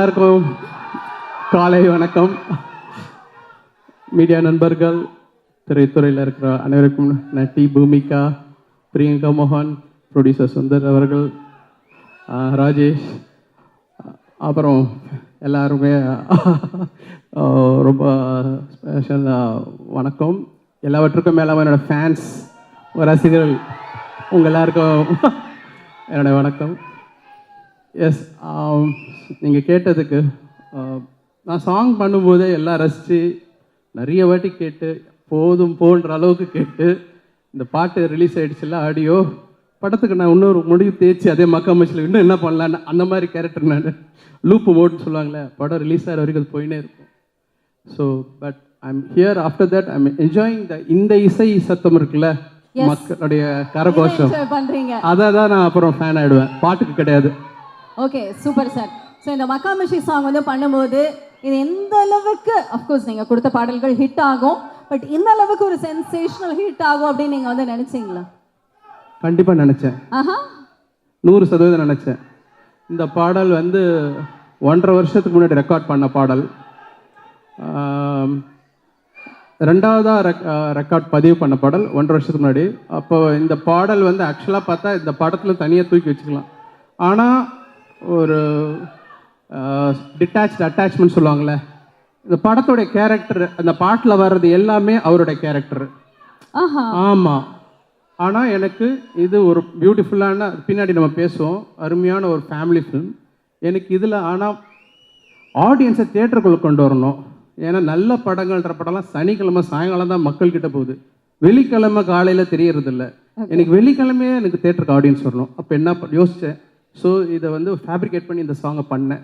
எல்லாருக்கும் காலை வணக்கம். மீடியா நண்பர்கள், திரைத்துறையில் இருக்கிற அனைவருக்கும் நட்டி பூமிகா, பிரியங்கா மோகன், ப்ரொடியூசர் சுந்தர் அவர்கள், ராஜேஷ், அப்புறம் எல்லாருமே ரொம்ப ஸ்பெஷல் வணக்கம். எல்லாவற்றுக்கும் மேலே என்னோடய ஃபேன்ஸ், ரசிகர்கள் உங்கள் எல்லாருக்கும் என்னோடய வணக்கம். எஸ், நீங்கள் கேட்டதுக்கு நான் சாங் பண்ணும்போதே எல்லாம் ரசித்து நிறைய வாட்டி கேட்டு போதும் போன்ற அளவுக்கு கேட்டு இந்த பாட்டு ரிலீஸ் ஆகிடுச்சுல ஆடியோ படத்துக்கு நான் இன்னொரு முடிவு தேய்ச்சி அதே மக்காமச்சில் இன்னும் என்ன பண்ணலான்னு அந்த மாதிரி கேரக்டர் நான் லூப்பு மோட்னு சொல்லுவாங்களே, படம் ரிலீஸ் ஆகிற வரைக்கும் அது போயினே இருக்கும். So but I'm here after that I'm enjoying இந்த இசை சத்தம் இருக்குல்ல, மக்களுடைய கரகோஷம், அதை தான் நான் அப்புறம் ஃபேன் ஆகிடுவேன், பாட்டுக்கு கிடையாது. Okay, super sir. ஸோ இந்த மக்காமிஷி சாங் வந்து பண்ணும்போது இது எந்த அளவுக்கு, அஃப்கோர்ஸ் நீங்கள் கொடுத்த பாடல்கள் ஹிட் ஆகும், பட் இந்த அளவுக்கு ஒரு சென்சேஷனல் ஹிட் ஆகும் அப்படின்னு நீங்கள் வந்து நினச்சிங்களா? கண்டிப்பாக நினச்சேன். 100% நினச்சேன். இந்த பாடல் வந்து 1.5 வருஷத்துக்கு முன்னாடி ரெக்கார்ட் பண்ண பாடல். ரெண்டாவதாக ரெக்கார்ட் பதிவு பண்ண பாடல் 1.5 வருஷத்துக்கு முன்னாடி. அப்போ இந்த பாடல் வந்து ஆக்சுவலாக பார்த்தா இந்த படத்தில் தனியாக தூக்கி வச்சுக்கலாம். ஆனால் ஒரு டிட்டாச்டு அட்டாச்மெண்ட் சொல்லுவாங்களே, இந்த படத்தோடைய கேரக்டர், அந்த பாட்டில் வர்றது எல்லாமே அவருடைய கேரக்டர். ஆமாம். ஆனால் எனக்கு இது ஒரு பியூட்டிஃபுல்லான, பின்னாடி நம்ம பேசுவோம், அருமையான ஒரு ஃபேமிலி ஃபிலிம் எனக்கு இதில். ஆனால் ஆடியன்ஸை தியேட்டருக்குள்ளே கொண்டு வரணும். ஏன்னா நல்ல படங்கள்ன்ற படம்லாம் சனிக்கிழமை சாயங்காலம் தான் மக்கள்கிட்ட போகுது, வெள்ளிக்கிழமை காலையில் தெரியறதில்ல. எனக்கு வெள்ளிக்கிழமையே எனக்கு தியேட்டருக்கு ஆடியன்ஸ் வரணும். அப்போ என்ன யோசித்தேன், ஸோ இதை வந்து ஃபேப்ரிகேட் பண்ணி இந்த சாங்கை பண்ணேன்.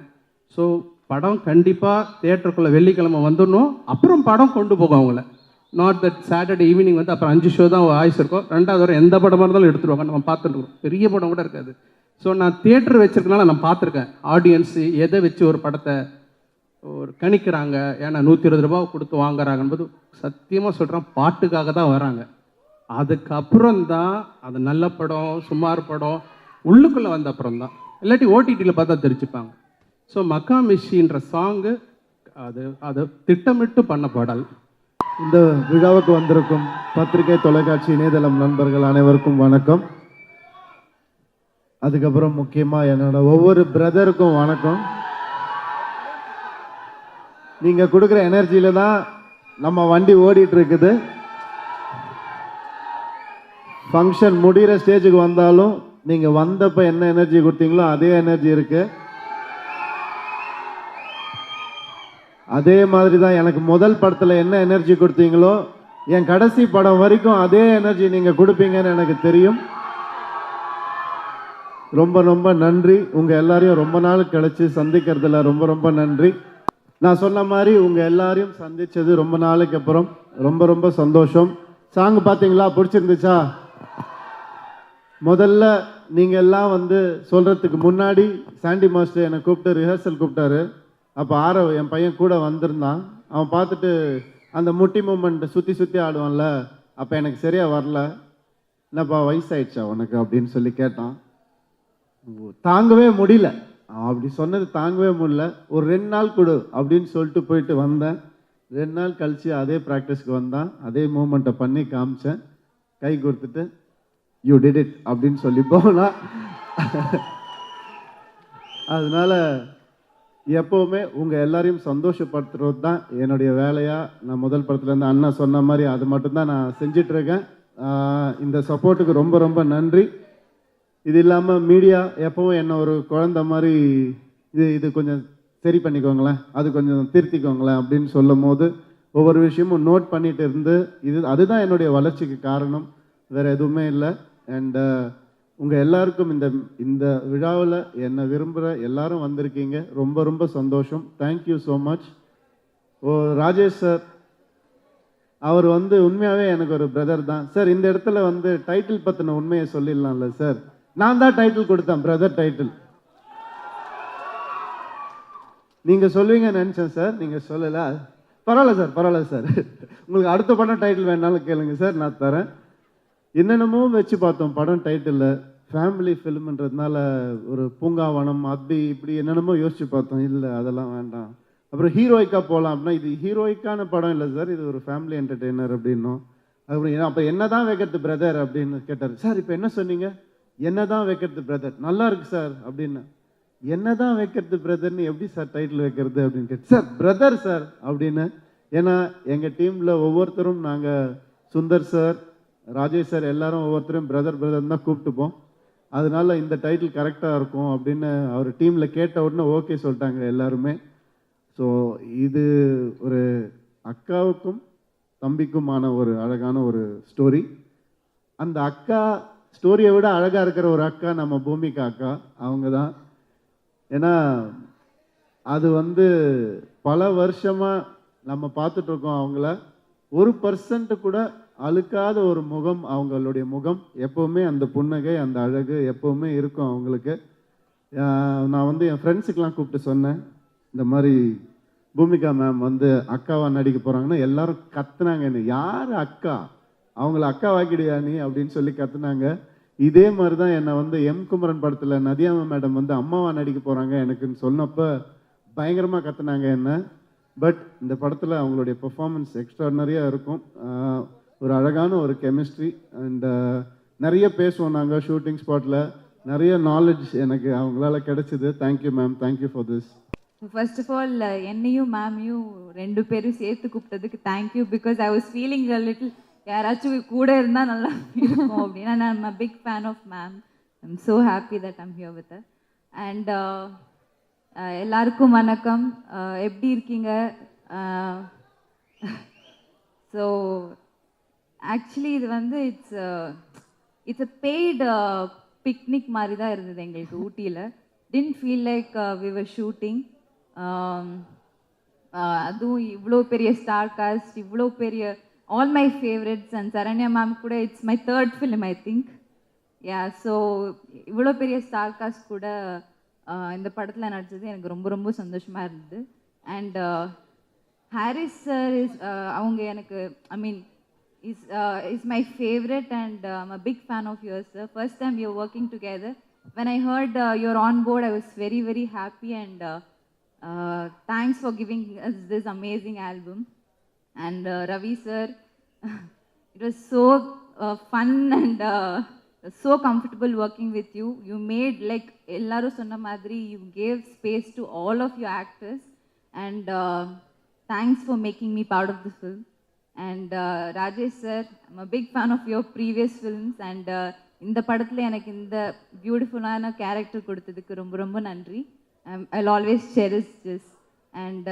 ஸோ படம் கண்டிப்பாக தியேட்டருக்குள்ளே வெள்ளிக்கிழமை வந்துடணும். அப்புறம் படம் கொண்டு போகும் அவங்கள. நாட் தட் சாட்டர்டே ஈவினிங் வந்து அப்புறம் 5 ஷோ தான் ஆயுஸ் இருக்கும். 2வது வரை எந்த படமாக இருந்தாலும் எடுத்துருவாங்க, நம்ம பார்த்துருக்கோம். பெரிய படம் கூட இருக்காது. ஸோ நான் தியேட்டர் வச்சுருக்கனால நான் பார்த்துருக்கேன் ஆடியன்ஸு எதை வச்சு ஒரு படத்தை ஒரு கணிக்கிறாங்க. ஏன்னா 120 ரூபா கொடுத்து வாங்குறாங்கன்போது சத்தியமாக சொல்கிறேன், பாட்டுக்காக தான் வராங்க. அதுக்கப்புறம் தான் அது நல்ல படம் சுமார் படம் உள்ளுக்குள்ளே வந்த அப்புறம் தான், இல்லாட்டி ஓடிடியில் பார்த்தா தெரிஞ்சுப்பாங்க. ஸோ மக்காமிஷின்ற சாங்கு அது திட்டமிட்டு பண்ண பாடல். இந்த விழாவுக்கு வந்திருக்கும் பத்திரிகை, தொலைக்காட்சி, இணையதளம் நண்பர்கள் அனைவருக்கும் வணக்கம். அதுக்கப்புறம் முக்கியமாக என்னோட ஒவ்வொரு பிரதருக்கும் வணக்கம். நீங்கள் கொடுக்குற எனர்ஜியில் தான் நம்ம வண்டி ஓடிட்டு இருக்குது. ஃபங்க்ஷன் முடிகிற ஸ்டேஜுக்கு வந்தாலும் நீங்கள் வந்தப்போ என்ன எனர்ஜி கொடுத்தீங்களோ அதே எனர்ஜி இருக்கு. அதே மாதிரி தான் எனக்கு முதல் படத்தில் என்ன எனர்ஜி கொடுத்தீங்களோ என் கடைசி படம் வரைக்கும் அதே எனர்ஜி நீங்கள் கொடுப்பீங்கன்னு எனக்கு தெரியும். ரொம்ப ரொம்ப நன்றி. உங்கள் எல்லாரையும் ரொம்ப நாள் கழிச்சு சந்திக்கிறதுல ரொம்ப ரொம்ப நன்றி. நான் சொன்ன மாதிரி உங்கள் எல்லாரையும் சந்தித்தது ரொம்ப நாளைக்கு அப்புறம் ரொம்ப ரொம்ப சந்தோஷம். சாங் பார்த்தீங்களா, பிடிச்சிருந்துச்சா? முதல்ல நீங்கள் எல்லாம் வந்து சொல்கிறதுக்கு முன்னாடி சாண்டி மாஸ்டர் என்னை கூப்பிட்டு ரிஹர்சல் கூப்பிட்டாரு. அப்போ ஆரவ் என் பையன் கூட வந்திருந்தான். அவன் பார்த்துட்டு அந்த முட்டி மூமெண்ட் சுற்றி சுற்றி ஆடுவான்ல, அப்போ எனக்கு சரியாக வரல. என்னப்பா வயசாயிடுச்சா உனக்கு அப்படின்னு சொல்லி கேட்டான். தாங்கவே முடியல, அப்படி சொன்னது தாங்கவே முடியல. ஒரு 2 நாள் கொடு அப்படின்னு சொல்லிட்டு போயிட்டு வந்தேன். 2 நாள் கழித்து அதே ப்ராக்டிஸ்க்கு வந்தான். அதே மூமெண்ட்டை பண்ணி காமிச்சேன். கை கொடுத்துட்டு யூ டிட் இட் அப்படின்னு சொல்லி போனா. அதனால எப்போவுமே உங்கள் எல்லாரையும் சந்தோஷப்படுத்துறது தான் என்னுடைய வேலையாக நான் முதல் படத்துலேருந்து அண்ணா சொன்ன மாதிரி அது மட்டும்தான் நான் செஞ்சிட்ருக்கேன். இந்த சப்போர்ட்டுக்கு ரொம்ப ரொம்ப நன்றி. இது இல்லாமல் மீடியா எப்போவும் என்ன ஒரு குழந்த மாதிரி இது கொஞ்சம் சரி பண்ணிக்கோங்களேன், அது கொஞ்சம் திருத்திக்கோங்களேன் அப்படின்னு சொல்லும் போது ஒவ்வொரு விஷயமும் நோட் பண்ணிட்டு இருந்து அதுதான் என்னுடைய வளர்ச்சிக்கு காரணம், வேறு எதுவுமே இல்லை. அண்ட் உங்கள் எல்லாருக்கும் இந்த விழாவில் என்னை விரும்புகிற எல்லாரும் வந்திருக்கீங்க, ரொம்ப ரொம்ப சந்தோஷம். Thank you so much. Rajesh sir அவர் வந்து உண்மையாகவே எனக்கு ஒரு பிரதர் தான் சார். இந்த இடத்துல வந்து டைட்டில் பற்றின உண்மையை சொல்லிடலாம்ல சார். நான் தான் டைட்டில் கொடுத்தேன், பிரதர் டைட்டில். நீங்கள் சொல்லுவீங்கன்னு நினச்சேன் சார், நீங்கள் சொல்லலை. பரவாயில்ல சார், பரவாயில்ல சார். உங்களுக்கு அடுத்த படம் டைட்டில் வேணாலும் கேளுங்க சார், நான் தரேன். என்னென்னமோ வச்சு பார்த்தோம் படம் டைட்டில். ஃபேமிலி ஃபிலிம்ன்றதுனால ஒரு பூங்காவனம் அப்படி இப்படி என்னென்னமோ யோசிச்சு பார்த்தோம். இல்லை அதெல்லாம் வேண்டாம். அப்புறம் ஹீரோயிக்காக போகலாம் அப்படின்னா இது ஹீரோயிக்கான படம் இல்லை சார், இது ஒரு ஃபேமிலி என்டர்டெய்னர் அப்படின்னோம். அப்புறம் அப்போ என்ன தான் வைக்கிறது பிரதர் அப்படின்னு கேட்டார். சார் இப்போ என்ன சொன்னீங்க? என்ன தான் வைக்கிறது பிரதர், நல்லா இருக்கு சார் அப்படின்னு. என்ன தான் வைக்கிறது பிரதர்னு எப்படி சார் டைட்டில் வைக்கிறது அப்படின்னு கேட்டு, சார் பிரதர் சார் அப்படின்னு. ஏன்னா எங்கள் டீமில் ஒவ்வொருத்தரும் நாங்கள் சுந்தர் சார், ராஜேஷ் சார் எல்லாரும் ஒவ்வொருத்தரும் பிரதர் பிரதர் தான் கூப்பிட்டுப்போம். அதனால இந்த டைட்டில் கரெக்டாக இருக்கும் அப்படின்னு அவர் டீமில் கேட்ட உடனே ஓகே சொல்லிட்டாங்க எல்லாருமே. ஸோ இது ஒரு அக்காவுக்கும் தம்பிக்குமான ஒரு அழகான ஒரு ஸ்டோரி. அந்த அக்கா ஸ்டோரியை விட அழகாக இருக்கிற ஒரு அக்கா நம்ம பூமிகா அக்கா, அவங்க தான். ஏன்னா அது வந்து பல வருஷமாக நம்ம பார்த்துட்ருக்கோம் அவங்கள. 1% கூட அழுக்காத ஒரு முகம் அவங்களுடைய முகம். எப்போவுமே அந்த புன்னகை, அந்த அழகு எப்போவுமே இருக்கும் அவங்களுக்கு. நான் வந்து என் ஃப்ரெண்ட்ஸுக்கெலாம் கூப்பிட்டு சொன்னேன், இந்த மாதிரி பூமிகா மேம் வந்து அக்காவாக நடிக்க போகிறாங்கன்னா எல்லாரும் கத்துனாங்க. என்ன யார் அக்கா, அவங்கள அக்கா வாக்கிடுயா நீ அப்படின்னு சொல்லி கத்துனாங்க. இதே மாதிரி தான் என்னை வந்து எம் குமரன் படத்தில் நதியாமா மேடம் வந்து அம்மாவா நடிக்க போகிறாங்க எனக்குன்னு சொன்னப்போ பயங்கரமாக கத்துனாங்க என்ன. பட் இந்த படத்தில் அவங்களுடைய பெர்ஃபார்மன்ஸ் எக்ஸ்ட்ராடனரியாக இருக்கும். ஒரு அழகான ஒரு கெமிஸ்ட்ரி அண்ட் நிறைய பேசுவோம் நாங்கள் ஷூட்டிங் ஸ்பாட்டில். நிறைய நாலேஜ் எனக்கு அவங்களால கிடைச்சிது. Thank you ma'am, thank you for this. First of all என்னையும் மேமையும் 2 பேரும் சேர்த்து கூப்பிட்டதுக்கு thank you. Because I was feeling a little யாராச்சும் கூட இருந்தால் நல்லா இருக்கும் அப்படின்னா. நான் I'm big fan of ma'am. I'm so happy that I'm here with. And எல்லாருக்கும் வணக்கம். எப்படி இருக்கீங்க? ஸோ ஆக்சுவலி இது வந்து இட்ஸ் அ பெய்டு பிக்னிக் மாதிரி தான் இருந்தது எங்களுக்கு ஊட்டியில். Didn't feel like we were shooting. அதுவும் இவ்வளோ பெரிய ஸ்டார் காஸ்ட், இவ்வளோ பெரிய all my favourites and Saranya ma'am கூட it's my 3rd film I think. Yeah, so இவ்வளோ பெரிய ஸ்டார் காஸ்ட் கூட இந்த படத்தில் நடிச்சது எனக்கு ரொம்ப ரொம்ப சந்தோஷமாக இருந்தது. அண்ட் ஹாரிஸ் சார் அவங்க எனக்கு ஐ மீன் is my favorite and I'm a big fan of yours, sir. First time we are working together. When I heard you're on board, I was very, very happy and thanks for giving us this amazing album. And Ravi sir, it was so fun and so comfortable working with you. You made like ellaru sonna madri, you gave space to all of your actors and thanks for making me part of the film. And Rajesh sir, I'm a big fan of your previous films and இந்த படத்தில் எனக்கு இந்த பியூட்டிஃபுல்லான character கொடுத்ததுக்கு ரொம்ப ரொம்ப நன்றி. I'll always cherish this. And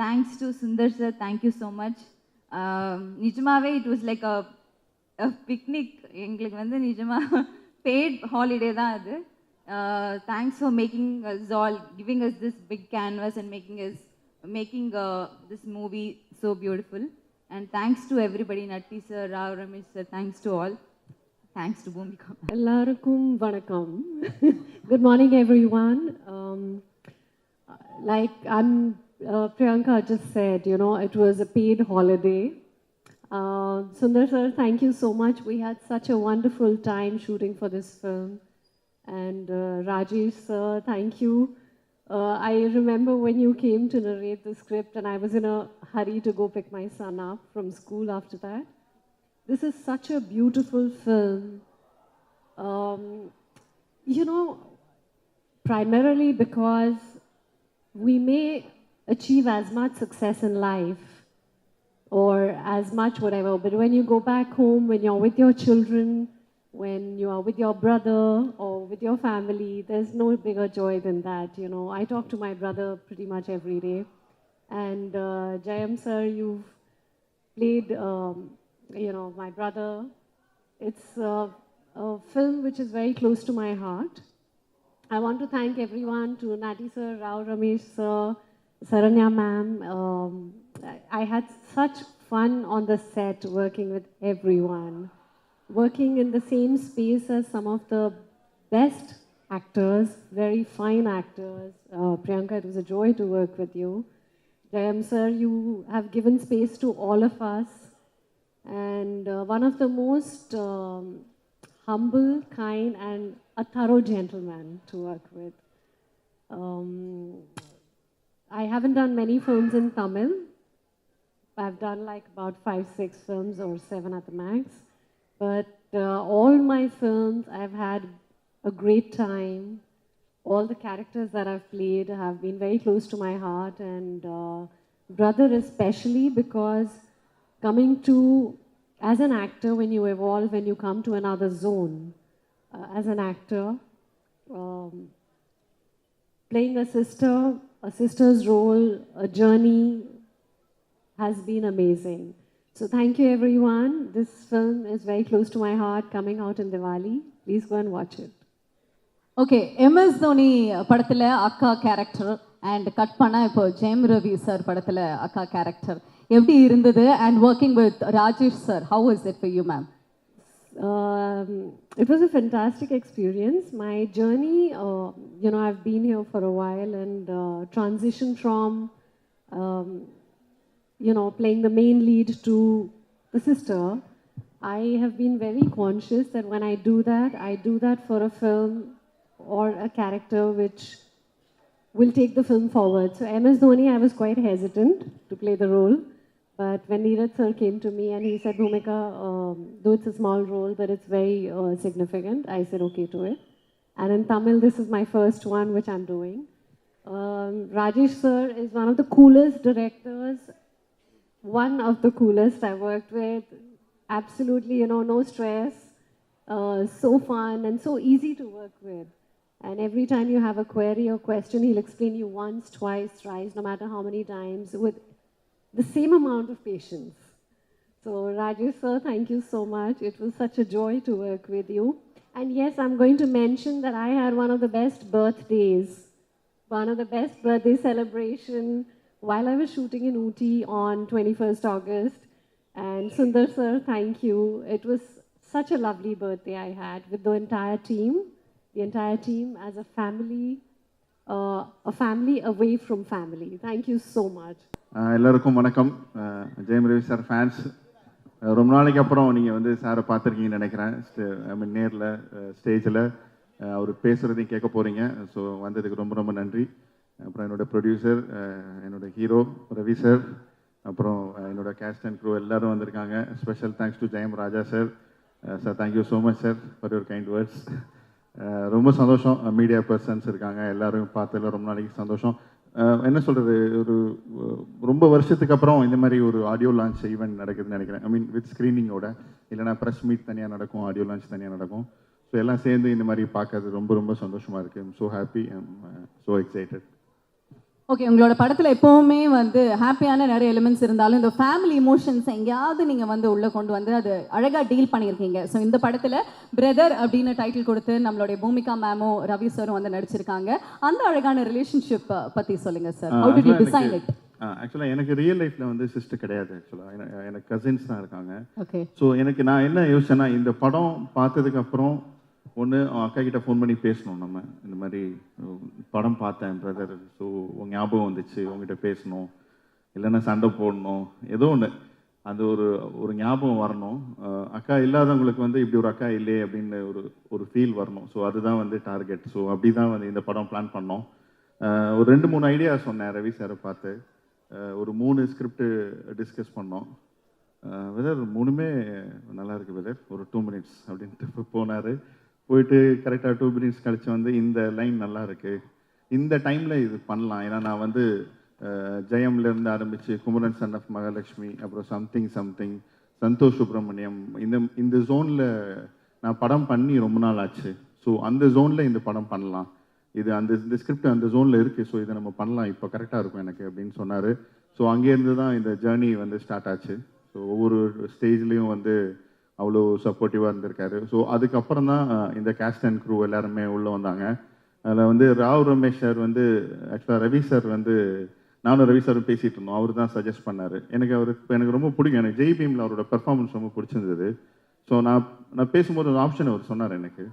thanks to Sundar sir, thank you so much. நிஜமாவே it was like a picnic. எங்களுக்கு வந்து நிஜமாக paid holiday தான் அது. Thanks for making us all, giving us this big canvas and making this movie so beautiful. And thanks to everybody, Natti sir, Rao Ramesh sir, thanks to all. Thanks to Bhumika. Ellarukkum vanakkam. Good morning everyone. Like Priyanka just said, you know, it was a paid holiday. Sundar sir, thank you so much. We had such a wonderful time shooting for this film. And Rajesh sir, thank you. I remember when you came to narrate the script and I was in a hurry to go pick my son up from school after that. This is such a beautiful film. You know, primarily because we may achieve as much success in life or as much whatever, but when you go back home, when you're with your children, when you are with your brother or with your family, there's no bigger joy than that, you know. I talk to my brother pretty much every day. And Jayam sir, you've played, you know, my brother. It's a film which is very close to my heart. I want to thank everyone, to Nati sir, Rao Ramesh sir, Saranya ma'am. I had such fun on the set working with everyone. Working in the same space as some of the best actors, very fine actors. Priyanka, it was a joy to work with you. Jayam sir, you have given space to all of us. And one of the most humble, kind, and a thorough gentleman to work with. I haven't done many films in Tamil. I've done like about 5-6 films or 7 at the max. But all my films, I've had a great time. All the characters that I've played have been very close to my heart, and Brother especially, because coming to, as an actor, when you evolve, when you come to another zone, as an actor, playing a sister's role, a journey, has been amazing. So thank you everyone. This film is very close to my heart, coming out in Diwali. Please go and watch it. Okay MS Dhoni படத்தில் அக்கா character and cut பண்ணால் இப்போ Jayam Ravi sir படத்தில் அக்கா character எப்படி இருந்தது and working with Rajesh sir how is it for you ma'am? It was a fantastic experience. My journey, I've been here for a while and transition from, playing the main lead to the sister. I have been very conscious that when I do that for a film or a character which will take the film forward. So MS Dhoni, I was quite hesitant to play the role. But when Neeraj sir came to me and he said, Bhumika, though it's a small role, but it's very significant, I said okay to it. And in Tamil, this is my first one, which I'm doing. Rajesh sir is one of the coolest directors, one of the coolest I worked with. Absolutely, no stress, so fun and so easy to work with. And every time you have a query or question, he'll explain you once, twice, thrice, no matter how many times, with the same amount of patience. So Rajesh sir, thank you so much. It was such a joy to work with you. And yes, I'm going to mention that I had one of the best birthday celebration while I was shooting in Ooty on 21st August. And Sundar sir, thank you. It was such a lovely birthday I had with the entire team as a family away from family. Thank you so much. எல்லாருக்கும் வணக்கம். Jayam Ravi sir fans. ரொம்ப நாளைக்கு அப்புறம் நீங்கள் வந்து சாரை பார்த்துருக்கீங்கன்னு நினைக்கிறேன். நேரில் ஸ்டேஜில் அவர் பேசுகிறதையும் கேட்க போகிறீங்க. ஸோ வந்ததுக்கு ரொம்ப ரொம்ப நன்றி. அப்புறம் என்னோடய ப்ரொடியூசர், என்னோடய ஹீரோ ரவி சார், அப்புறம் என்னோட கேஸ்ட் அண்ட் க்ரூ எல்லோரும் வந்திருக்காங்க. Special thanks to Jayam Raja sir. Sir thank you so much sir for your kind words. ரொம்ப சந்தோஷம். மீடியா பர்சன்ஸ் இருக்காங்க, எல்லோரும் பார்த்ததில் ரொம்ப நாளைக்கு சந்தோஷம். என்ன சொல்கிறது, ஒரு ரொம்ப வருஷத்துக்கு அப்புறம் இந்த மாதிரி ஒரு ஆடியோ லான்ச் ஈவெண்ட் நடக்குதுன்னு நினைக்கிறேன். ஐ மீன் வித் ஸ்க்ரீனிங்கோட, இல்லைனா ப்ரெஸ் மீட் தனியாக நடக்கும், ஆடியோ லான்ச் தனியாக நடக்கும். ஸோ எல்லாம் சேர்ந்து இந்த மாதிரி பார்க்கறது ரொம்ப ரொம்ப சந்தோஷமாக இருக்குது. I'm so happy, I'm so excited. Okay, உங்களோட படத்தில் எப்போவுமே வந்து ஹாப்பியான நிறைய எலிமெண்ட்ஸ் இருந்தாலும் இந்த ஃபேமிலி இமோஷன்ஸ் எங்கேயாவது நீங்கள் வந்து உள்ளே கொண்டு வந்து அது அழகாக டீல் பண்ணியிருக்கீங்க. ஸோ இந்த படத்தில் பிரதர் அப்படின்னு டைட்டில் கொடுத்து நம்மளுடைய பூமிகா மேமும் ரவி சாரும் வந்து நடிச்சிருக்காங்க. அந்த அழகான ரிலேஷன்ஷிப் பற்றி சொல்லுங்கள் sir. How did you design it? ஆக்சுவலாக எனக்கு ரியல் லைஃப்பில் வந்து சிஸ்டர் கிடையாது. ஆக்சுவலாக எனக்கு கசின்ஸ் தான் இருக்காங்க. ஓகே. ஸோ நான் என்ன யோசிச்சேன்னா, இந்த படம் பார்த்ததுக்கப்புறம் ஒன்று அக்கா கிட்ட ஃபோன் பண்ணி பேசணும். நம்ம இந்த மாதிரி படம் பார்த்தேன் பிரதர், ஸோ உங்கள் ஞாபகம் வந்துச்சு, உங்ககிட்ட பேசணும், இல்லைன்னா சண்டை போடணும், ஏதோ ஒன்று அந்த ஒரு ஞாபகம் வரணும். அக்கா இல்லாதவங்களுக்கு வந்து இப்படி ஒரு அக்கா இல்லையே அப்படின்னு ஒரு ஃபீல் வரணும். ஸோ அதுதான் வந்து டார்கெட். ஸோ அப்படி தான் வந்து இந்த படம் பிளான் பண்ணோம். ஒரு 2-3 ஐடியா சொன்னேன் ரவி சாரை பார்த்து. ஒரு 3 ஸ்கிரிப்ட் டிஸ்கஸ் பண்ணோம். வெதர் 3மே நல்லா இருக்குது வெதர், ஒரு 2 minutes அப்படின்ட்டு போனார். போயிட்டு கரெக்டாக 2 minutes கழிச்சு வந்து இந்த லைன் நல்லா இருக்குது, இந்த டைமில் இது பண்ணலாம். ஏன்னா நான் வந்து ஜெயம்லேருந்து ஆரம்பித்து குமரன் சன் ஆஃப் மகாலட்சுமி, அப்புறம் சம்திங் சந்தோஷ் சுப்ரமணியம், இந்த ஜோனில் நான் படம் பண்ணி ரொம்ப நாள் ஆச்சு. ஸோ அந்த ஜோனில் இந்த படம் பண்ணலாம், இது இந்த ஸ்கிரிப்ட் அந்த ஜோனில் இருக்குது, ஸோ இதை நம்ம பண்ணலாம், இப்போ கரெக்டாக இருக்கும் எனக்கு அப்படின்னு சொன்னார். ஸோ அங்கேருந்து தான் இந்த ஜேர்னி வந்து ஸ்டார்ட் ஆச்சு. ஸோ ஒவ்வொரு ஸ்டேஜ்லேயும் வந்து அவ்வளோ சப்போர்ட்டிவாக இருந்திருக்காரு. ஸோ அதுக்கப்புறம் தான் இந்த கேஸ்ட் அண்ட் க்ரூ எல்லாருமே உள்ளே வந்தாங்க. அதில் வந்து ராவ் ரமேஷ் சார் வந்து ஆக்சுவலாக ரவி சார் வந்து நானும் ரவி சாரும் பேசிகிட்டு இருந்தோம். அவர் தான் சஜஸ்ட் பண்ணார். எனக்கு ரொம்ப பிடிக்கும். எனக்கு ஜெய் பீமில் அவரோட பெர்ஃபார்மன்ஸ் ரொம்ப பிடிச்சிருந்தது. ஸோ நான் பேசும்போது ஒரு ஆப்ஷன் அவர் சொன்னார். எனக்கு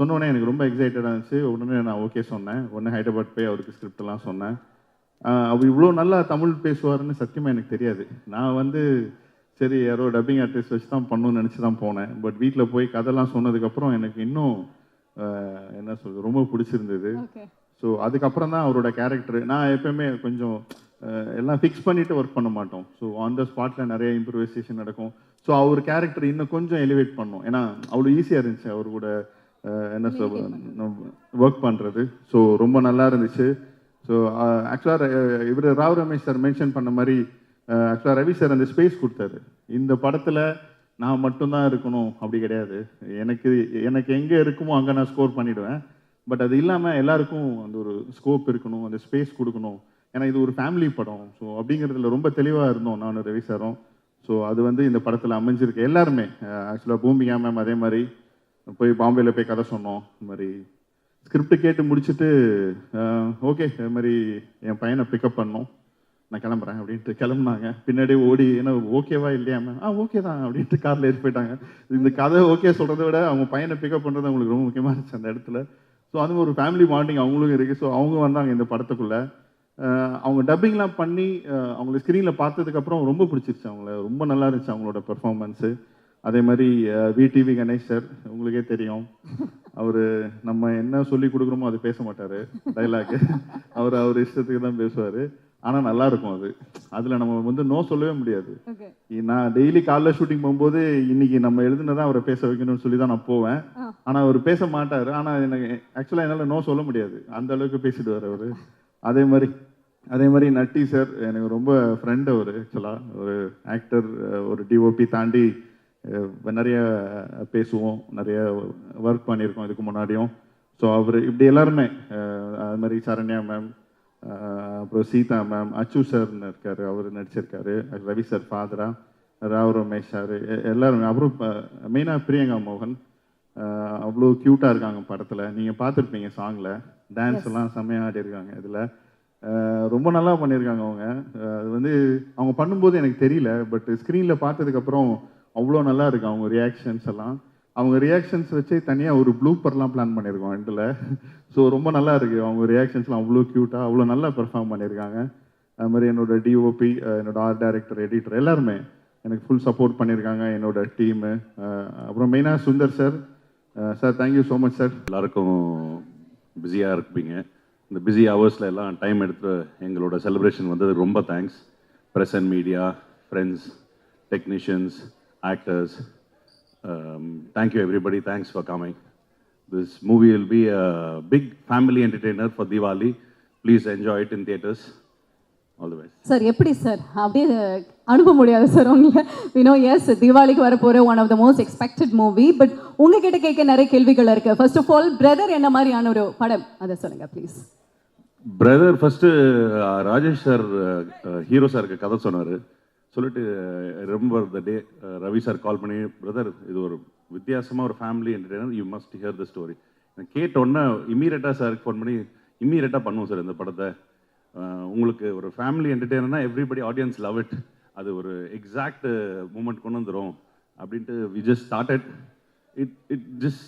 சொன்னோடனே எனக்கு ரொம்ப எக்ஸைட்டடாக இருந்துச்சு. உடனே நான் ஓகே சொன்னேன். உடனே ஹைதராபாத் போய் அவருக்கு ஸ்கிரிப்டெல்லாம் சொன்னேன். அவர் இவ்வளோ நல்லா தமிழ் பேசுவார்னு சத்தியமாக எனக்கு தெரியாது. நான் வந்து சரி யாரோ டப்பிங் ஆர்டிஸ்ட் வச்சு தான் பண்ணணும்னு நினச்சி தான் போனேன். பட் வீட்டில் போய் கதைலாம் சொன்னதுக்கப்புறம் எனக்கு இன்னும் என்ன சொல்றது ரொம்ப பிடிச்சிருந்தது. ஸோ அதுக்கப்புறம் தான் அவரோட கேரக்டர் நான் எப்பயுமே கொஞ்சம் எல்லாம் ஃபிக்ஸ் பண்ணிவிட்டு ஒர்க் பண்ண மாட்டோம். ஸோ ஆன் த ஸ்பாட்டில் நிறைய இம்ப்ரூவைசேஷன் நடக்கும். ஸோ அவர் கேரக்டர் இன்னும் கொஞ்சம் எலிவேட் பண்ணோம். ஏன்னா அவ்வளோ ஈஸியாக இருந்துச்சு அவர் கூட என்ன சொல் ஒர்க் பண்ணுறது. ஸோ ரொம்ப நல்லா இருந்துச்சு. ஸோ ஆக்சுவலாக இவர் ராவ் ரமேஷ் சார் மென்ஷன் பண்ண மாதிரி ஆக்சுவலாக ரவி சார் அந்த ஸ்பேஸ் கொடுத்தாரு. இந்த படத்தில் நான் மட்டும்தான் இருக்கணும் அப்படி கிடையாது. எனக்கு எங்கே இருக்குமோ அங்கே நான் ஸ்கோர் பண்ணிவிடுவேன். பட் அது இல்லாமல் எல்லாருக்கும் அந்த ஒரு ஸ்கோப் இருக்கணும், அந்த ஸ்பேஸ் கொடுக்கணும். ஏன்னா இது ஒரு ஃபேமிலி படம். ஸோ அப்படிங்கிறதுல ரொம்ப தெளிவாக இருந்தோம் நானும் ரவி சாரும். ஸோ அது வந்து இந்த படத்தில் அமைஞ்சிருக்கு. எல்லாருமே ஆக்சுவலாக பூமிகா மேம் அதே மாதிரி போய் பாம்பேயில் போய் கதை சொன்னோம். இந்த மாதிரி ஸ்கிரிப்ட் கேட்டு முடிச்சுட்டு ஓகே இது மாதிரி என் பையனை பிக்கப் பண்ணோம், நான் கிளம்புறேன் அப்படின்ட்டு கிளம்புனாங்க. பின்னாடி ஓடி ஏன்னா ஓகேவா இல்லையாம ஓகே தான் அப்படின்ட்டு காரில் ஏறி போயிட்டாங்க. இந்த கதை ஓகே சொல்கிறத விட அவங்க பையனை பிக்கப் பண்ணுறது அவங்களுக்கு ரொம்ப முக்கியமாக இருந்துச்சு அந்த இடத்துல. ஸோ அது ஒரு ஃபேமிலி பாண்டிங் அவங்களும் இருக்குது. ஸோ அவங்க வந்தாங்க இந்த படத்துக்குள்ளே. அவங்க டப்பிங்லாம் பண்ணி அவங்கள ஸ்க்ரீனில் பார்த்ததுக்கப்புறம் ரொம்ப பிடிச்சிருச்சு அவங்கள. ரொம்ப நல்லா இருந்துச்சு அவங்களோட பெர்ஃபார்மன்ஸு. அதே மாதிரி விடிவி கணேஷ் சார் உங்களுக்கே தெரியும், அவர் நம்ம என்ன சொல்லி கொடுக்குறோமோ அது பேச மாட்டார் டைலாக். அவர் இஷ்டத்துக்கு தான் பேசுவார். ஆனால் நல்லா இருக்கும் அது. அதில் நம்ம வந்து நோ சொல்லவே முடியாது. நான் டெய்லி காலைல ஷூட்டிங் போகும்போது இன்னைக்கு நம்ம எழுதுனதான் அவரை பேச வைக்கணும்னு சொல்லி தான் நான் போவேன். ஆனால் அவர் பேச மாட்டார். ஆனால் எனக்கு ஆக்சுவலாக என்னால் நோ சொல்ல முடியாது, அந்த அளவுக்கு பேசிடுவார் அவர். அதே மாதிரி நட்டி சார் எனக்கு ரொம்ப ஃப்ரெண்ட். அவர் ஆக்சுவலாக ஒரு ஆக்டர், ஒரு டிஓபி தாண்டி நிறைய பேசுவோம், நிறைய ஒர்க் பண்ணியிருக்கோம் இதுக்கு முன்னாடியும். ஸோ அவர் இப்படி எல்லாருமே அது மாதிரி சரண்யா மேம், அப்புறம் சீதா மேம், அச்சு சார்னு இருக்கார், அவர் நடிச்சிருக்காரு, ரவி சார் ஃபாதரா, ராவ் ரமேஷ் சார் எல்லாருமே. அப்புறம் மெயினாக பிரியங்கா மோகன் அவ்வளோ க்யூட்டாக இருக்காங்க படத்தில். நீங்கள் பார்த்துருப்பீங்க சாங்கில் டான்ஸ் எல்லாம் செம்மையாக ஆடி இருக்காங்க. இதில் ரொம்ப நல்லா பண்ணியிருக்காங்க அவங்க. அது வந்து அவங்க பண்ணும்போது எனக்கு தெரியல, பட் ஸ்க்ரீனில் பார்த்ததுக்கப்புறம் அவ்வளோ நல்லா இருக்கு அவங்க ரியாக்ஷன்ஸ் எல்லாம். அவங்க ரியாக்ஷன்ஸ் வச்சு தனியாக ஒரு ப்ளூப்பர்லாம் பிளான் பண்ணியிருக்கோம் எண்டில். ஸோ ரொம்ப நல்லா இருக்குது அவங்க ரியாக்ஷன்ஸ்லாம் அவ்வளோ க்யூட்டாக அவ்வளோ நல்லா பெர்ஃபார்ம் பண்ணியிருக்காங்க. அது மாதிரி என்னோட டிஓபி, என்னோட ஆர்ட் டைரக்டர், எடிட்டர் எல்லாருமே எனக்கு ஃபுல் சப்போர்ட் பண்ணியிருக்காங்க, என்னோட டீமு. அப்புறம் மெயினாக Sundar sir. Sir thank you so much sir. எல்லாருக்கும் பிஸியாக இருப்பீங்க. இந்த பிஸி ஹவர்ஸில் எல்லாம் டைம் எடுத்து எங்களோட செலிப்ரேஷன் வந்தது ரொம்ப thanks. Press and media, friends, technicians, actors, thank you everybody, thanks for coming. This movie will be a big family entertainer for Diwali. Please enjoy it in theaters. All the best. Sir எப்படி sir அப்படியே அனுப்ப முடியாது sir உங்களை. Yes தீபாவளிக்கு வரப்போகிற one of the most expected movie. But உங்ககிட்ட கேட்க நிறைய கேள்விகள் இருக்கு. ஃபர்ஸ்ட் ஆஃப் ஆல் பிரதர் என்ன மாதிரியான ஒரு படம் அதை சொல்லுங்க please. Brother first Rajesh sir hero சாருக்கு கதை சொன்னார். சொல்லிட்டு remember the day Ravi sir call பண்ணி, பிரதர் இது ஒரு வித்தியாசமாக ஒரு family entertainer, you must here the story. எனக்கு கேட்டோன்னே இம்மீடியட்டாக சாருக்கு ஃபோன் பண்ணி இம்மீடியட்டாக பண்ணுவோம் சார் இந்த படத்தை. உங்களுக்கு ஒரு ஃபேமிலி என்டர்டெய்னர்னா எவ்ரிபடி ஆடியன்ஸ் லவ் இட், அது ஒரு எக்ஸாக்ட் மூமெண்ட் கொண்டு வந்துடும் அப்படின்ட்டு we just started it just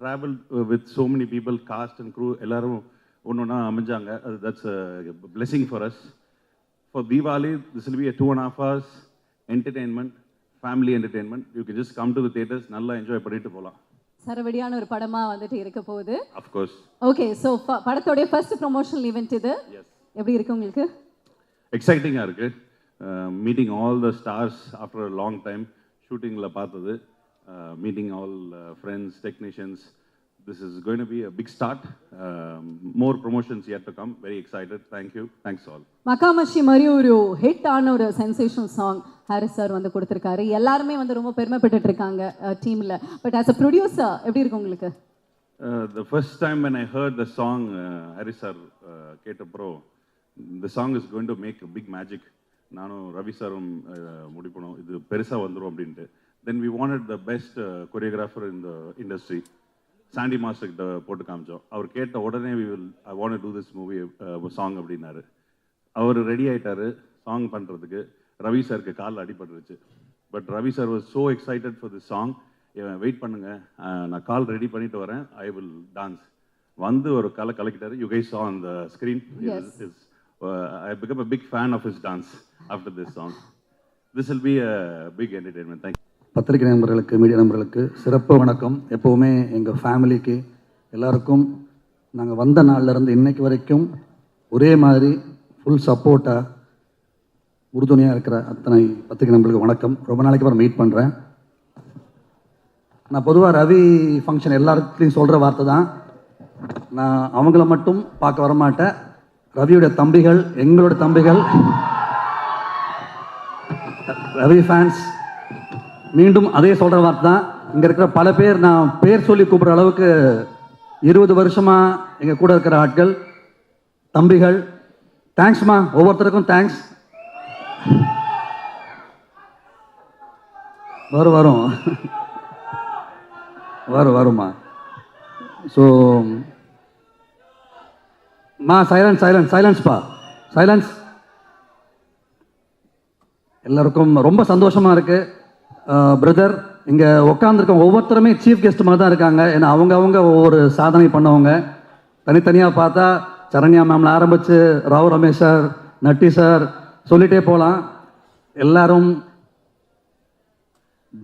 travel with so many people, cast and crew எல்லாரும் ஒன்று ஒன்றா அமைஞ்சாங்க. அது that's blessing for us. For Diwali, this will be a 2.5 hours entertainment, family entertainment. You can just come to the theaters, நல்லா enjoy பண்ணிட்டு போகலாம். சரவடியான ஒரு படமா வந்துட்டு இருக்க போகுது. Of course. ஓகே, ஸோ படத்தோடைய ஃபர்ஸ்ட் ப்ரொமோஷனல் ஈவெண்ட் இது. எப்படி இருக்கு உங்களுக்கு? எக்ஸைட்டிங்காக இருக்கு. Meeting all the stars after a long time, ஷூட்டிங்கில் பார்த்தது, meeting all friends, technicians. This is going to be a big start. More promotions yet to come. Very excited. Thank you. Thanks all. மகாமஷி மாதிரி ஒரு hit ஆன ஒரு sensational song Harris sir வந்து கொடுத்துருக்காரு. எல்லாருமே வந்து ரொம்ப பெருமைப்பட்டு இருக்காங்க டீமில். பட் ஆஸ் அ ப்ரொடியூசர் எப்படி இருக்கு உங்களுக்கு? The first time when I heard the song, Haris sir கேட்டப்போ, the song is going to make a big magic. நானும் ரவி சாரும் முடிப்போம் இது பெருசாக வந்துடும் அப்படின்ட்டு. Then we wanted the best choreographer in the industry. Chandy மாஸ்டர்கிட்ட போட்டு காமிச்சோம். அவர் கேட்ட உடனே I want to do this movie song அப்படின்னாரு. அவர் ரெடி ஆகிட்டார் சாங் பண்ணுறதுக்கு. ரவி சாருக்கு காலில் அடிபட்டுருச்சு. But Ravi sir was so excited for this song. Wait பண்ணுங்க, நான் கால் ரெடி பண்ணிட்டு வரேன், ஐ வில் டான்ஸ். வந்து ஒரு கலக்கிட்டாரு. You guys saw on the screen. I became a big fan of his dance after this song. this will be a big entertainment. Thank you. பத்திரிகை நண்பர்களுக்கு, media நண்பர்களுக்கு சிறப்பு வணக்கம். எப்போவுமே எங்கள் ஃபேமிலிக்கு எல்லாருக்கும் நாங்கள் வந்த நாள்லேருந்து இன்னைக்கு வரைக்கும் ஒரே மாதிரி ஃபுல் சப்போர்ட்டாக உறுதுணையாக இருக்கிற அத்தனை பத்திரிகை நண்பர்களுக்கு வணக்கம். ரொம்ப நாளைக்கு அப்புறம் மீட் பண்ணுறேன். நான் பொதுவாக ரவி ஃபங்க்ஷன் எல்லாருக்கையும் சொல்கிற வார்த்தை தான், நான் அவங்கள மட்டும் பார்க்க வரமாட்டேன். ரவியோட தம்பிகள், எங்களோட தம்பிகள், ரவி ஃபேன்ஸ் மீண்டும் அதே சொல்கிற வார்த்தை தான். இங்கே இருக்கிற பல பேர் நான் பேர் சொல்லி கூப்பிட்ற அளவுக்கு 20 வருஷமாக எங்கள் கூட இருக்கிற ஆட்கள், தம்பிகள், தேங்க்ஸ்மா, ஒவ்வொருத்தருக்கும் தேங்க்ஸ். வருமா. ஸோ சைலன்ஸ்ப்பா, சைலன்ஸ். எல்லாருக்கும் ரொம்ப சந்தோஷமாக இருக்குது. பிரதர், இங்கே உட்காந்துருக்க ஒவ்வொருத்தருமே சீஃப் கெஸ்ட் மாதிரி தான் இருக்காங்க. ஏன்னா அவங்க ஒவ்வொரு சாதனை பண்ணவங்க. தனித்தனியாக பார்த்தா சரண்யா மேம்ல ஆரம்பித்து ராவ் ரமேஷ் சார், நட்டி சார் சொல்லிகிட்டே போகலாம். எல்லாரும்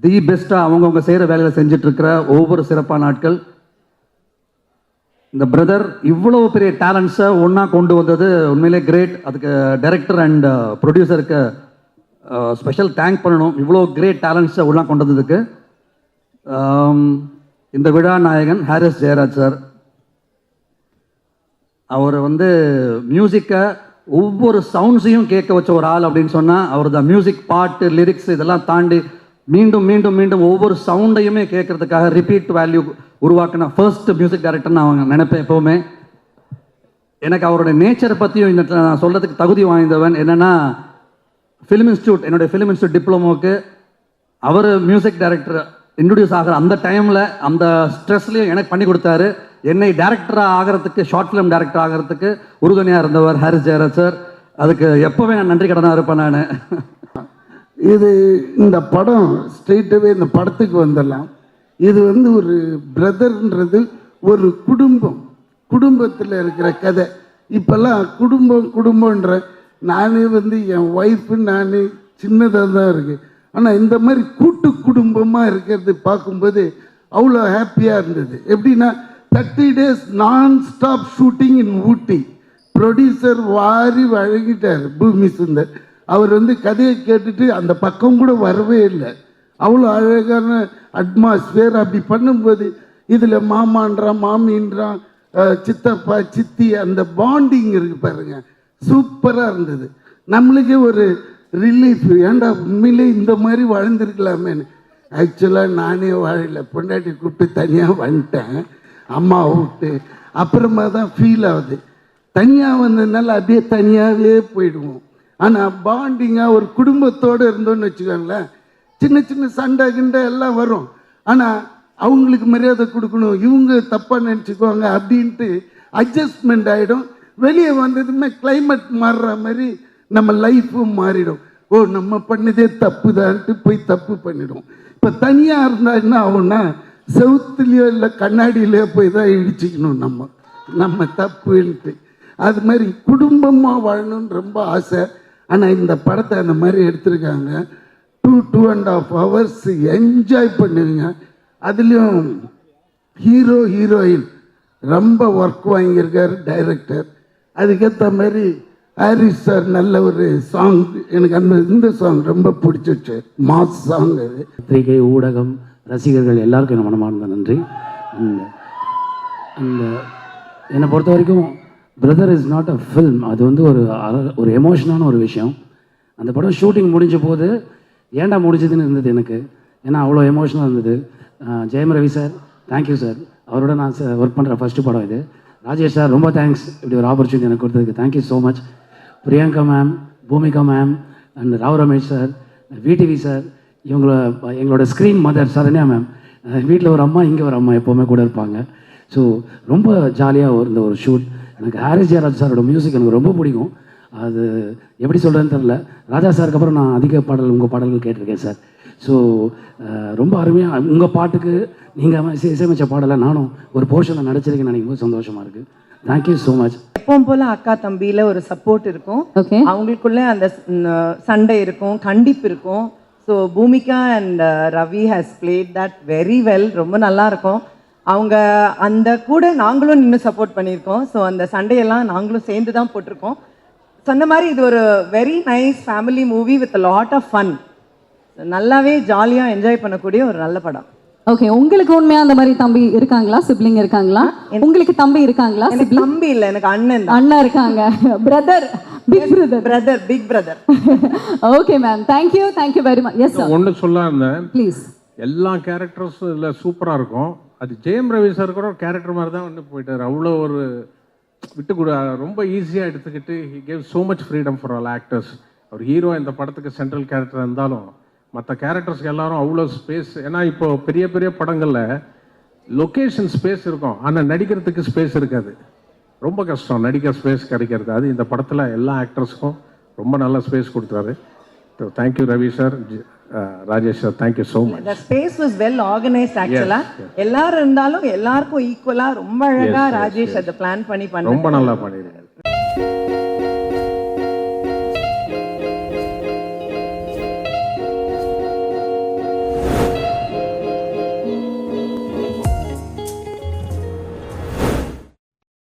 தி பெஸ்ட்டாக அவங்கவுங்க செய்கிற வேலையில் செஞ்சிட்ருக்கிற ஒவ்வொரு சிறப்பான நாட்கள். இந்த பிரதர் இவ்வளோ பெரிய டேலண்ட்ஸை ஒன்றா கொண்டு வந்தது உண்மையிலே கிரேட். அதுக்கு டைரக்டர் அண்ட் ப்ரொடியூசருக்கு ஸ்பெஷல் தேங்க் பண்ணணும். இவ்வளோ கிரேட் டேலண்ட்ஸை ஒன்றா கொண்டு வந்ததுக்கு. இந்த விழா நாயகன் ஹாரிஸ் ஜெயராஜ் சார், அவர் மியூசிக்கை ஒவ்வொரு சவுண்ட்ஸையும் கேட்க வச்ச ஒரு ஆள் அப்படின்னு சொன்னால் அவர் தான். மியூசிக், பாட்டு, லிரிக்ஸ் இதெல்லாம் தாண்டி மீண்டும் மீண்டும் மீண்டும் ஒவ்வொரு சவுண்டையுமே கேட்கறதுக்காக ரிப்பீட் வேல்யூ உருவாக்கின ஃபர்ஸ்ட் மியூசிக் டைரக்டர்னு அவங்க நினைப்பேன் எப்போவுமே. எனக்கு அவருடைய நேச்சரை பற்றியும் நான் சொல்கிறதுக்கு தகுதி வாய்ந்தவன். என்னென்னா, ஃபிலிம் இன்ஸ்டியூட், என்னுடைய ஃபிலிம் இன்ஸ்டியூட் டிப்ளமோவுக்கு அவர் மியூசிக் டைரக்டர் இன்ட்ரடியூஸ் ஆகிற அந்த டைமில் அந்த ஸ்ட்ரெஸ்லையும் எனக்கு பண்ணி கொடுத்தாரு. என்னை டேரக்டராக ஆகிறதுக்கு, ஷார்ட் ஃபிலிம் டேரக்டர் ஆகிறதுக்கு உறுதுணையாக இருந்தவர் ஹாரிஸ் ஜெயராஜ் சார். அதுக்கு எப்போவே நான் நன்றி கடனாக இருப்பேன் நான். இது இந்த படம் ஸ்ட்ரெயிட்டாகவே இந்த படத்துக்கு வந்துடலாம். இது ஒரு பிரதர்ன்றது ஒரு குடும்பத்தில் இருக்கிற கதை. இப்போல்லாம் குடும்பன்ற நானே என் ஒய்ஃபு நானே சின்னதாக தான் இருக்குது. ஆனால் இந்த மாதிரி கூட்டு குடும்பமாக இருக்கிறது பார்க்கும்போது அவ்வளோ ஹாப்பியாக இருந்தது. எப்படின்னா 30 days நான் ஸ்டாப் ஷூட்டிங் இன் ஊட்டி. ப்ரொடியூசர் வாரி வழங்கிட்டார் பூமி சுந்தர். அவர் கதையை கேட்டுட்டு அந்த பக்கம் கூட வரவே இல்லை. அவ்வளோ அழகான அட்மாஸ்பியர். அப்படி பண்ணும்போது இதில் மாமான்றான், மாமின்றான், சித்தப்பா, சித்தி, அந்த பாண்டிங் இருக்கு பாருங்க, சூப்பராக இருந்தது. நம்மளுக்கே ஒரு ரிலீஃப். ஏன்டா உண்மையிலே இந்த மாதிரி வாழ்ந்துருக்கலாமேன்னு. ஆக்சுவலாக நானே வாழலை, பொண்டாட்டி கூப்பிட்டு தனியாக வந்துட்டேன், அம்மா விட்டு. அப்புறமா தான் ஃபீல் ஆகுது. தனியாக வந்ததுனால அப்படியே தனியாகவே போயிடுவோம். ஆனால் பாண்டிங்காக ஒரு குடும்பத்தோடு இருந்தோன்னு வச்சுக்கோங்களேன், சின்ன சின்ன சண்டை கிண்டை எல்லாம் வரும். ஆனால் அவங்களுக்கு மரியாதை கொடுக்கணும், இவங்க தப்பாக நினச்சிக்குவாங்க அப்படின்ட்டு அட்ஜஸ்ட்மெண்ட் ஆகிடும். வெளியே வந்ததுமே கிளைமேட் மாறுற மாதிரி நம்ம லைஃப்பும் மாறிடும். ஓ, நம்ம பண்ணதே தப்பு தான்ட்டு போய் தப்பு பண்ணிடும். இப்போ தனியாக இருந்தால் என்ன ஆகும்னா, செவுத்துலேயோ இல்லை கண்ணாடியிலையோ போய் தான் இடிச்சிக்கணும் நம்ம தப்புன்ட்டு. அது மாதிரி குடும்பமாக வாழணும்னு ரொம்ப ஆசை. ஆனால் இந்த படத்தை அந்த மாதிரி எடுத்திருக்காங்க. 2.5 hours என்ஜாய் பண்ணுவீங்க. அதுலேயும் ஹீரோயின் ரொம்ப ஒர்க் வாங்கியிருக்காரு டைரக்டர். அதுக்கேற்ற மாதிரி ஹாரிஸ் சார் நல்ல ஒரு சாங், எனக்கு இந்த சாங் ரொம்ப பிடிச்சிச்சு, மாஸ் சாங் அது. பத்திரிகை, ஊடகம், ரசிகர்கள் எல்லாருக்கும் என்ன மனமார்ந்த நன்றி. அந்த என்னை பொறுத்த வரைக்கும் brother is not a film. அது ஒரு எமோஷனான ஒரு விஷயம். அந்த படம் ஷூட்டிங் முடிஞ்ச போது ஏன்டா முடிஞ்சதுன்னு இருந்தது எனக்கு. ஏன்னா அவ்வளோ எமோஷனாக இருந்தது. Jayam Ravi sir, thank you sir. அவரோட நான் ஒர்க் பண்ணுற ஃபஸ்ட்டு படம் இது. ராஜேஷ் சார், ரொம்ப தேங்க்ஸ் இப்படி ஒரு ஆப்பர்ச்சுனிட்டி எனக்கு கொடுத்ததுக்கு. Thank you so much. Priyanka ma'am, Bhumika ma'am and Rao Ramesh sir, VTV sir, எங்களோட ஸ்க்ரீன் மதர் சரண்யா மேம். வீட்டில் ஒரு அம்மா, இங்கே ஒரு அம்மா எப்போவுமே கூட இருப்பாங்க. ஸோ ரொம்ப ஜாலியாக இருந்த ஒரு ஷூட். எனக்கு ஹாரிஸ் ஜெயராஜ் சாரோட மியூசிக் எனக்கு ரொம்ப பிடிக்கும். அது எப்படி சொல்கிறேன்னு தெரில. ராஜா சாருக்கு அப்புறம் நான் அதிக உங்கள் பாடல்கள் கேட்டிருக்கேன் சார். ஸோ ரொம்ப அருமையாக உங்கள் பாட்டுக்கு நீங்கள் இசையமைச்ச பாடலை நானும் ஒரு போர்ஷனில் நடிச்சிருக்கேன்னு நினைக்கும் போது சந்தோஷமாக இருக்குது. Thank you so much. எப்பவும் போல அக்கா தம்பியில ஒரு சப்போர்ட் இருக்கும். ஓகே. அவங்களுக்குள்ள அந்த சண்டை இருக்கும், கண்டிப்பு இருக்கும். So Bhumika and Ravi has played that very well. ரொம்ப நல்லா இருக்கும். அவங்க அந்த கூட நாங்களும் நின்று சப்போர்ட் பண்ணியிருக்கோம். ஸோ அந்த சண்டையெல்லாம் நாங்களும் சேர்ந்து தான் போட்டிருக்கோம். சொன்ன மாதிரி இது ஒரு very nice family movie with lot of fun. நல்லாவே ஜாலியாக என்ஜாய் பண்ணக்கூடிய ஒரு நல்ல படம். ஓகே, உங்களுக்கு உண்மையா அந்த மாதிரி தம்பி இருக்காங்களா, சிப்ளிங் இருக்காங்களா? உங்களுக்கு தம்பி இருக்காங்களா? எனக்கு தம்பி இல்லை, எனக்கு அண்ணன் தான். அண்ணா இருக்காங்க. Brother, big brother. Brother, big brother. Okay ma'am, thank you very much. Yes sir. ஒன்று சொல்ல இருந்தேன், ப்ளீஸ். எல்லா கேரக்டர்ஸும் இதில் சூப்பராக இருக்கும். அது ஜெயம் ரவி சார் கூட ஒரு கேரக்டர் மாதிரி தான் வந்து போயிட்டார். அவ்வளோ ஒரு விட்டு கூட ரொம்ப ஈஸியாக எடுத்துக்கிட்டு he gave so much freedom for all actors. அவர் ஹீரோ இந்த படத்துக்கு சென்ட்ரல் கேரக்டர் இருந்தாலும் மற்ற கேரக்டர்ஸ்க்கு எல்லாரும் அவ்வளோ ஸ்பேஸ். ஏன்னா இப்போ பெரிய பெரிய படங்களில் லொக்கேஷன் ஸ்பேஸ் இருக்கும், ஆனால் நடிக்கிறதுக்கு ஸ்பேஸ் இருக்காது. ரொம்ப கஷ்டம் நடிக்க ஸ்பேஸ் கிடைக்கிறது. அது இந்த படத்தில் எல்லா ஆக்டர்ஸுக்கும் ரொம்ப நல்ல ஸ்பேஸ் கொடுத்தாரு. Thank you Ravi sir, Rajesh sir, thank you so much. The space was well organized actually. எல்லாரும் இருந்தாலும் எல்லாருக்கும் ஈக்குவலா ரொம்ப அழகா ராஜேஷ் அதை பிளான் பண்ணி ரொம்ப நல்லா பண்ணிருக்காரு.